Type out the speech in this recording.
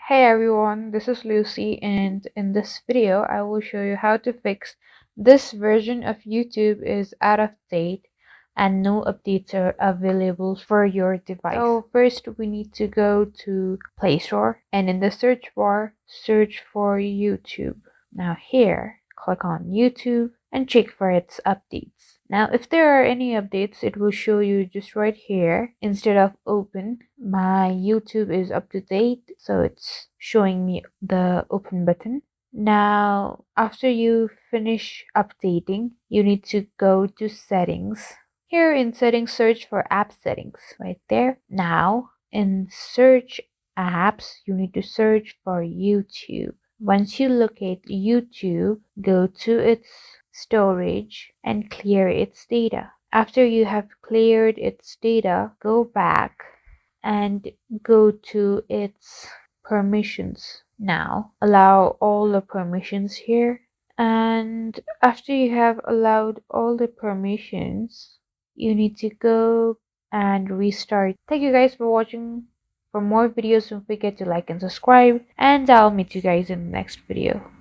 Hey everyone, this is Lucy, and in this video I will show you how to fix this version of YouTube is out of date and no updates are available for your device. So first we need to go to Play Store and in the search bar search for YouTube. Now here click on YouTube and check for its updates. Now if there are any updates, it will show you just right here. Instead of open, my YouTube is up to date, so it's showing me the open button. Now after you finish updating, you need to go to settings. Here in settings, search for app settings right there. Now in search apps, you need to search for YouTube. Once you locate YouTube, go to its storage and clear its data. After you have cleared its data, go back and go to its permissions. Now allow all the permissions here, and after you have allowed all the permissions, you need to go and restart. Thank you guys for watching. For more videos, don't forget to like and subscribe, and I'll meet you guys in the next video.